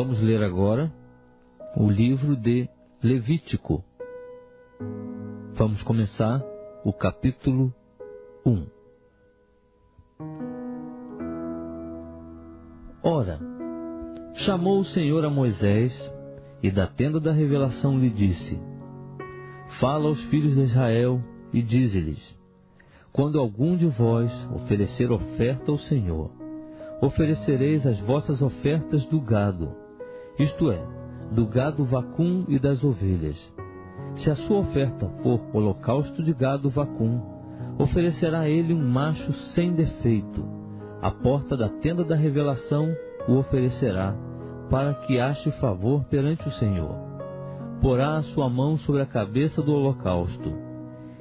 Vamos ler agora o livro de Levítico. Vamos começar o capítulo 1. Ora, chamou o Senhor a Moisés, e da tenda da revelação lhe disse: Fala aos filhos de Israel e dize-lhes: Quando algum de vós oferecer oferta ao Senhor, oferecereis as vossas ofertas do gado, isto é, do gado vacum e das ovelhas. Se a sua oferta for holocausto de gado vacum, oferecerá ele um macho sem defeito. À porta da tenda da revelação o oferecerá, para que ache favor perante o Senhor. Porá a sua mão sobre a cabeça do holocausto,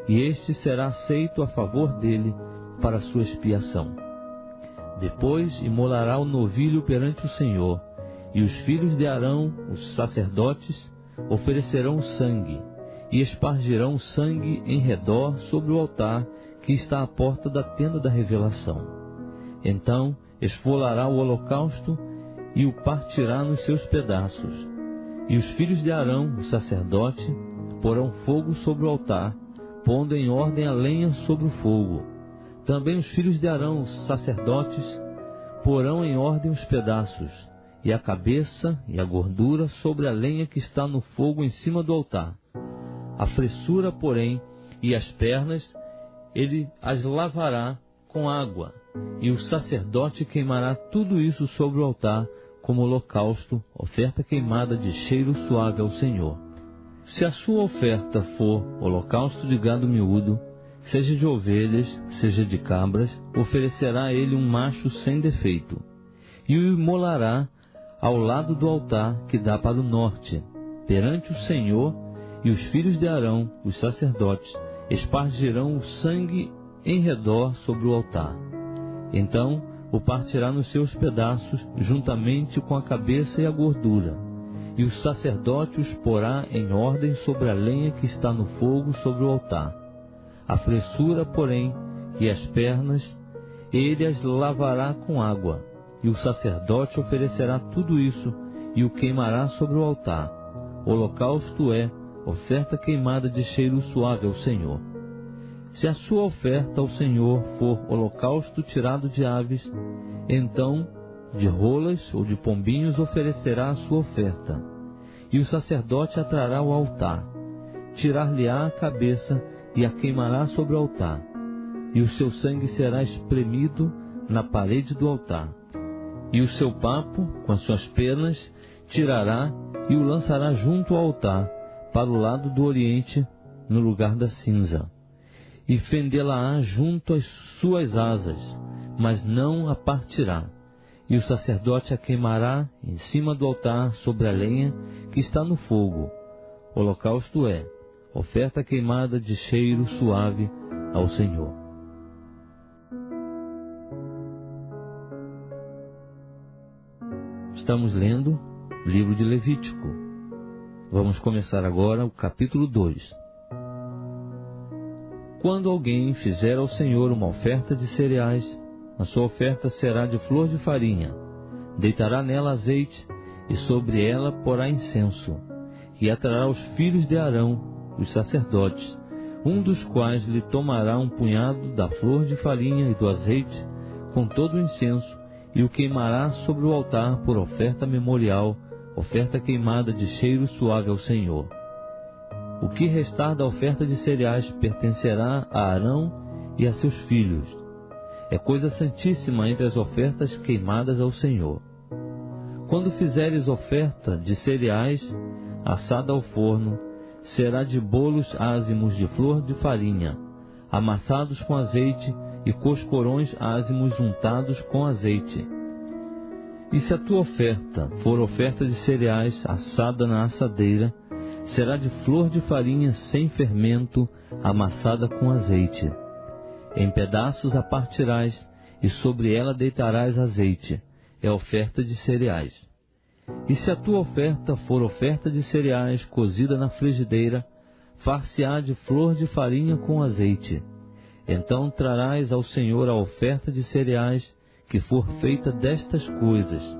e este será aceito a favor dele para a sua expiação. Depois imolará o novilho perante o Senhor, e os filhos de Arão, os sacerdotes, oferecerão o sangue, e espargirão o sangue em redor sobre o altar que está à porta da tenda da revelação. Então esfolará o holocausto e o partirá nos seus pedaços. E os filhos de Arão, o sacerdote, porão fogo sobre o altar, pondo em ordem a lenha sobre o fogo. Também os filhos de Arão, os sacerdotes, porão em ordem os pedaços, e a cabeça e a gordura sobre a lenha que está no fogo em cima do altar. A fressura, porém, e as pernas, ele as lavará com água, e o sacerdote queimará tudo isso sobre o altar, como holocausto, oferta queimada de cheiro suave ao Senhor. Se a sua oferta for holocausto de gado miúdo, seja de ovelhas, seja de cabras, oferecerá ele um macho sem defeito, e o imolará ao lado do altar que dá para o norte, perante o Senhor, e os filhos de Arão, os sacerdotes, espargirão o sangue em redor sobre o altar. Então o partirá nos seus pedaços, juntamente com a cabeça e a gordura, e o sacerdote os porá em ordem sobre a lenha que está no fogo sobre o altar. A fressura, porém, e as pernas, ele as lavará com água, e o sacerdote oferecerá tudo isso, e o queimará sobre o altar. Holocausto é oferta queimada de cheiro suave ao Senhor. Se a sua oferta ao Senhor for holocausto tirado de aves, então de rolas ou de pombinhos oferecerá a sua oferta. E o sacerdote a trará ao altar, tirar-lhe-á a cabeça e a queimará sobre o altar. E o seu sangue será espremido na parede do altar. E o seu papo, com as suas penas, tirará e o lançará junto ao altar, para o lado do oriente, no lugar da cinza. E fendê-la-á junto às suas asas, mas não a partirá. E o sacerdote a queimará em cima do altar sobre a lenha que está no fogo. Holocausto é oferta queimada de cheiro suave ao Senhor. Estamos lendo o livro de Levítico. Vamos começar agora o capítulo 2. Quando alguém fizer ao Senhor uma oferta de cereais, a sua oferta será de flor de farinha. Deitará nela azeite, e sobre ela porá incenso, e atrará os filhos de Arão, os sacerdotes, um dos quais lhe tomará um punhado da flor de farinha e do azeite, com todo o incenso, e o queimará sobre o altar por oferta memorial, oferta queimada de cheiro suave ao Senhor. O que restar da oferta de cereais pertencerá a Arão e a seus filhos. É coisa santíssima entre as ofertas queimadas ao Senhor. Quando fizeres oferta de cereais, assada ao forno, será de bolos ázimos de flor de farinha, amassados com azeite, e coscorões ázimos untados com azeite. E se a tua oferta for oferta de cereais assada na assadeira, será de flor de farinha sem fermento, amassada com azeite. Em pedaços a partirás, e sobre ela deitarás azeite. É oferta de cereais. E se a tua oferta for oferta de cereais cozida na frigideira, far-se-á de flor de farinha com azeite. Então trarás ao Senhor a oferta de cereais que for feita destas coisas,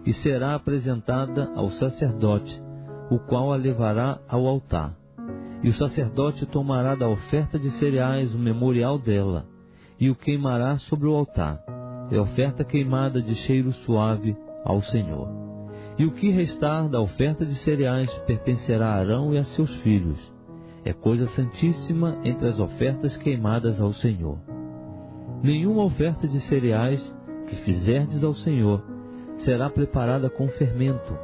e será apresentada ao sacerdote, o qual a levará ao altar. E o sacerdote tomará da oferta de cereais o memorial dela, e o queimará sobre o altar. É oferta queimada de cheiro suave ao Senhor. E o que restar da oferta de cereais pertencerá a Arão e a seus filhos. É coisa santíssima entre as ofertas queimadas ao Senhor. Nenhuma oferta de cereais que fizerdes ao Senhor será preparada com fermento,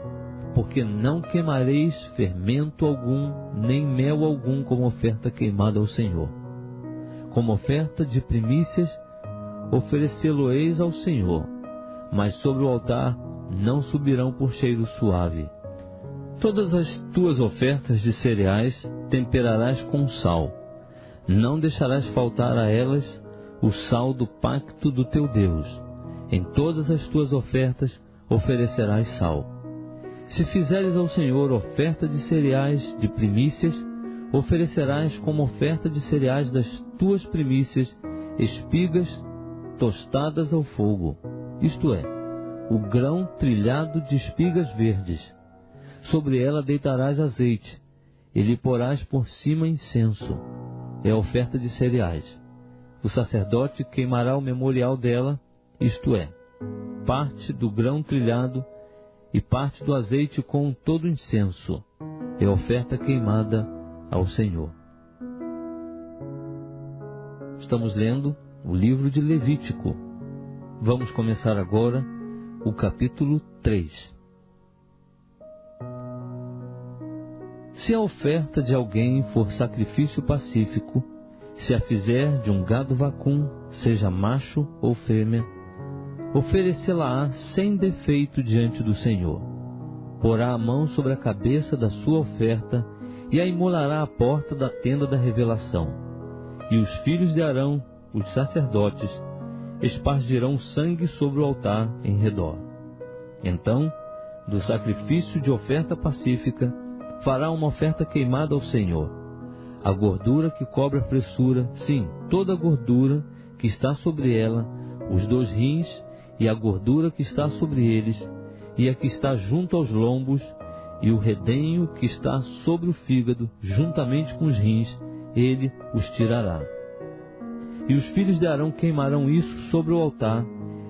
porque não queimareis fermento algum, nem mel algum como oferta queimada ao Senhor. Como oferta de primícias, oferecê-lo-eis ao Senhor, mas sobre o altar não subirão por cheiro suave. Todas as tuas ofertas de cereais temperarás com sal. Não deixarás faltar a elas o sal do pacto do teu Deus. Em todas as tuas ofertas oferecerás sal. Se fizeres ao Senhor oferta de cereais de primícias, oferecerás como oferta de cereais das tuas primícias espigas tostadas ao fogo, isto é, o grão trilhado de espigas verdes. Sobre ela deitarás azeite, e lhe porás por cima incenso. É a oferta de cereais. O sacerdote queimará o memorial dela, isto é, parte do grão trilhado e parte do azeite com todo o incenso. É a oferta queimada ao Senhor. Estamos lendo o livro de Levítico. Vamos começar agora o capítulo 3. Se a oferta de alguém for sacrifício pacífico, se a fizer de um gado vacum, seja macho ou fêmea, oferecê-la-á sem defeito diante do Senhor. Porá a mão sobre a cabeça da sua oferta e a imolará à porta da tenda da revelação. E os filhos de Arão, os sacerdotes, espargirão sangue sobre o altar em redor. Então, do sacrifício de oferta pacífica, fará uma oferta queimada ao Senhor. A gordura que cobre a fressura, sim, toda a gordura que está sobre ela, os 2 rins e a gordura que está sobre eles, e a que está junto aos lombos, e o redenho que está sobre o fígado, juntamente com os rins, ele os tirará. E os filhos de Arão queimarão isso sobre o altar,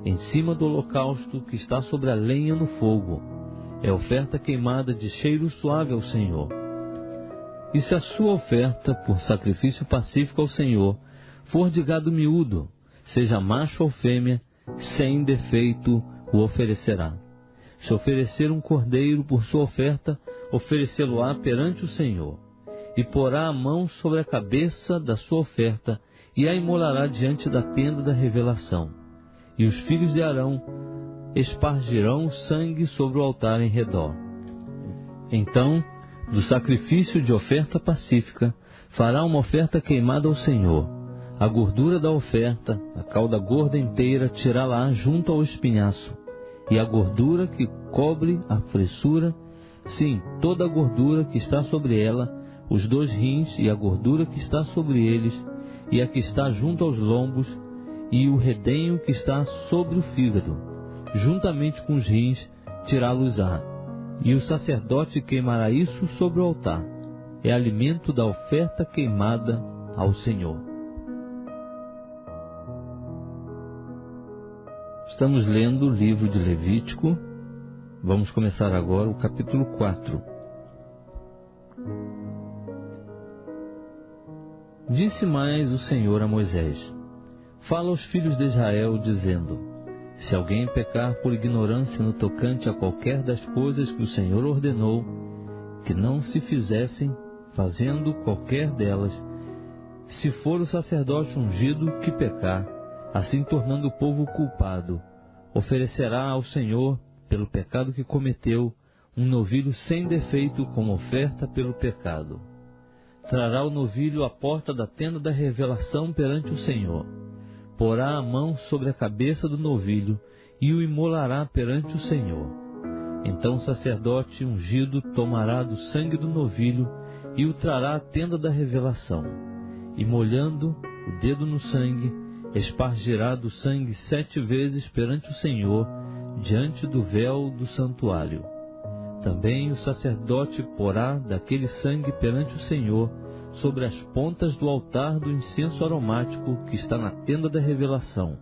em cima do holocausto que está sobre a lenha no fogo. É oferta queimada de cheiro suave ao Senhor. E se a sua oferta por sacrifício pacífico ao Senhor for de gado miúdo, seja macho ou fêmea, sem defeito o oferecerá. Se oferecer um cordeiro por sua oferta, oferecê-lo-á perante o Senhor. E porá a mão sobre a cabeça da sua oferta, e a imolará diante da tenda da revelação. E os filhos de Arão espargirão sangue sobre o altar em redor. Então, do sacrifício de oferta pacífica, fará uma oferta queimada ao Senhor. A gordura da oferta, a cauda gorda inteira, tirá-la junto ao espinhaço. E a gordura que cobre a fressura, sim, toda a gordura que está sobre ela, os 2 rins e a gordura que está sobre eles, e a que está junto aos lombos, e o redenho que está sobre o fígado, juntamente com os rins, tirá-los-á. E o sacerdote queimará isso sobre o altar. É alimento da oferta queimada ao Senhor. Estamos lendo o livro de Levítico. Vamos começar agora o capítulo 4. Disse mais o Senhor a Moisés: Fala aos filhos de Israel, dizendo: Se alguém pecar por ignorância no tocante a qualquer das coisas que o Senhor ordenou que não se fizessem, fazendo qualquer delas, se for o sacerdote ungido que pecar, assim tornando o povo culpado, oferecerá ao Senhor, pelo pecado que cometeu, um novilho sem defeito como oferta pelo pecado. Trará o novilho à porta da tenda da revelação perante o Senhor. Porá a mão sobre a cabeça do novilho e o imolará perante o Senhor. Então o sacerdote ungido tomará do sangue do novilho e o trará à tenda da revelação. E molhando o dedo no sangue, espargirá do sangue 7 vezes perante o Senhor, diante do véu do santuário. Também o sacerdote porá daquele sangue perante o Senhor sobre as pontas do altar do incenso aromático que está na tenda da revelação,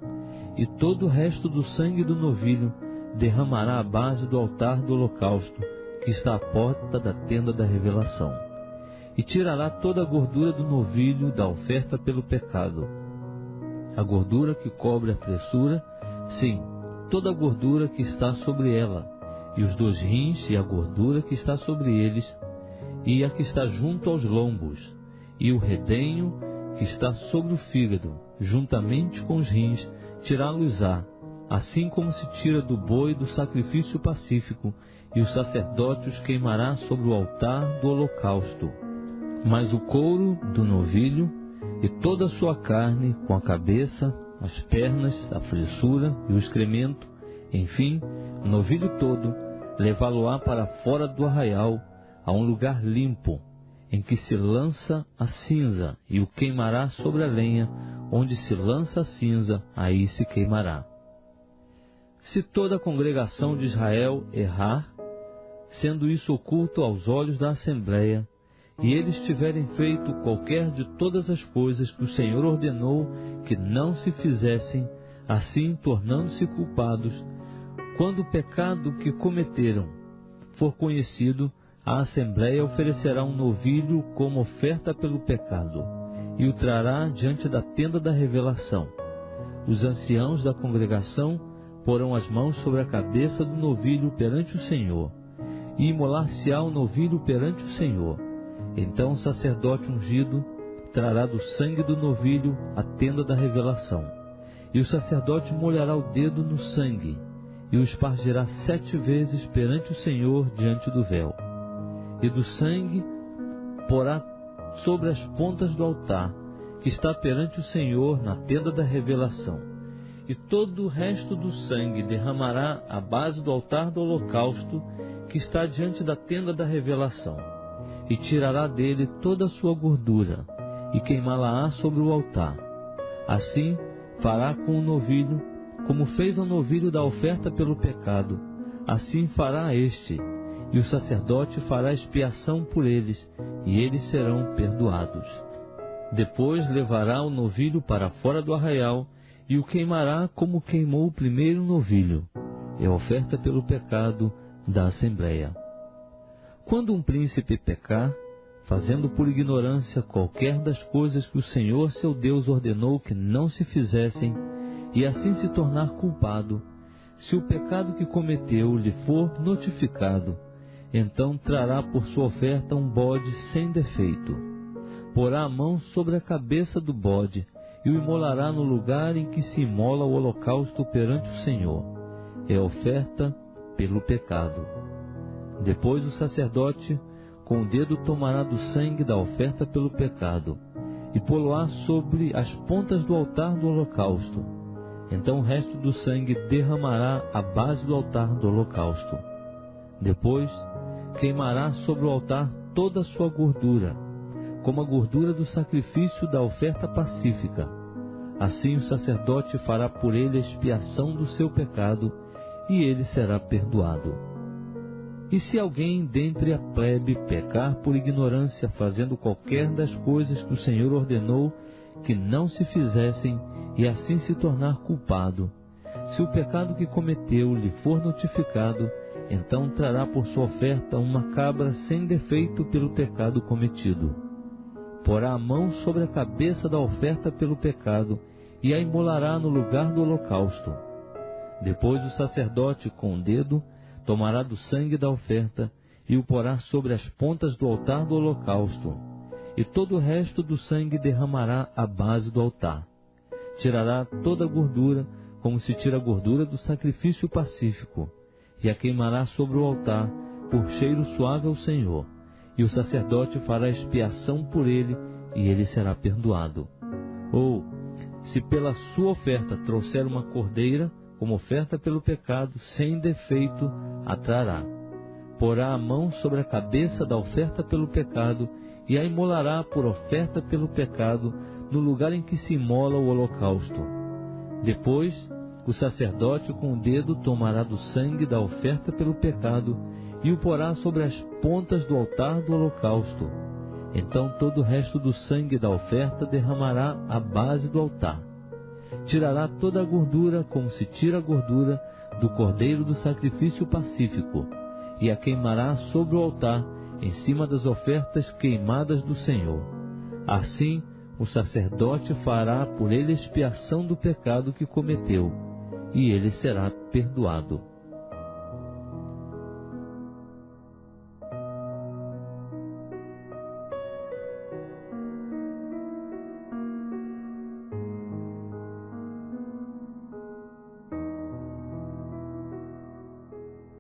e todo o resto do sangue do novilho derramará à base do altar do holocausto que está à porta da tenda da revelação. E tirará toda a gordura do novilho da oferta pelo pecado, a gordura que cobre a fressura, sim, toda a gordura que está sobre ela, e os 2 rins e a gordura que está sobre eles, e a que está junto aos lombos, e o redenho que está sobre o fígado, juntamente com os rins, tirá-los-á, assim como se tira do boi do sacrifício pacífico, e o sacerdote os queimará sobre o altar do holocausto. Mas o couro do novilho e toda a sua carne, com a cabeça, as pernas, a fressura e o excremento, enfim, o novilho todo, levá-lo-á para fora do arraial, a um lugar limpo, em que se lança a cinza, e o queimará sobre a lenha, onde se lança a cinza, aí se queimará. Se toda a congregação de Israel errar, sendo isso oculto aos olhos da Assembleia, e eles tiverem feito qualquer de todas as coisas que o Senhor ordenou que não se fizessem, assim tornando-se culpados, quando o pecado que cometeram for conhecido, a Assembleia oferecerá um novilho como oferta pelo pecado, e o trará diante da tenda da revelação. Os anciãos da congregação porão as mãos sobre a cabeça do novilho perante o Senhor, e imolar-se-á o novilho perante o Senhor. Então o sacerdote ungido trará do sangue do novilho a tenda da revelação, e o sacerdote molhará o dedo no sangue, e o espargirá 7 vezes perante o Senhor diante do véu. E do sangue porá sobre as pontas do altar, que está perante o Senhor na tenda da revelação. E todo o resto do sangue derramará à base do altar do holocausto, que está diante da tenda da revelação. E tirará dele toda a sua gordura, e queimá-la-á sobre o altar. Assim fará com o novilho, como fez ao novilho da oferta pelo pecado, assim fará este, e o sacerdote fará expiação por eles, e eles serão perdoados. Depois levará o novilho para fora do arraial, e o queimará como queimou o primeiro novilho, é oferta pelo pecado da Assembleia. Quando um príncipe pecar, fazendo por ignorância qualquer das coisas que o Senhor seu Deus ordenou que não se fizessem, e assim se tornar culpado, se o pecado que cometeu lhe for notificado, então trará por sua oferta um bode sem defeito. Porá a mão sobre a cabeça do bode, e o imolará no lugar em que se imola o holocausto perante o Senhor. É oferta pelo pecado. Depois o sacerdote com o dedo tomará do sangue da oferta pelo pecado, e pô-lo-á sobre as pontas do altar do holocausto. Então o resto do sangue derramará à base do altar do holocausto. Depois queimará sobre o altar toda a sua gordura, como a gordura do sacrifício da oferta pacífica. Assim o sacerdote fará por ele a expiação do seu pecado, e ele será perdoado. E se alguém dentre a plebe pecar por ignorância, fazendo qualquer das coisas que o Senhor ordenou que não se fizessem, e assim se tornar culpado, se o pecado que cometeu lhe for notificado, então trará por sua oferta uma cabra sem defeito pelo pecado cometido. Porá a mão sobre a cabeça da oferta pelo pecado, e a imolará no lugar do holocausto. Depois o sacerdote com o dedo tomará do sangue da oferta, e o porá sobre as pontas do altar do holocausto, e todo o resto do sangue derramará à base do altar. Tirará toda a gordura, como se tira a gordura do sacrifício pacífico, e a queimará sobre o altar, por cheiro suave ao Senhor, e o sacerdote fará expiação por ele, e ele será perdoado. Ou, se pela sua oferta trouxer uma cordeira, como oferta pelo pecado, sem defeito, a trará. Porá a mão sobre a cabeça da oferta pelo pecado, e a imolará por oferta pelo pecado, no lugar em que se imola o holocausto. Depois, o O sacerdote com o dedo tomará do sangue da oferta pelo pecado e o porá sobre as pontas do altar do holocausto. Então todo o resto do sangue da oferta derramará à base do altar. Tirará toda a gordura, como se tira a gordura do cordeiro do sacrifício pacífico, e a queimará sobre o altar, em cima das ofertas queimadas do Senhor. Assim, o sacerdote fará por ele expiação do pecado que cometeu, e ele será perdoado.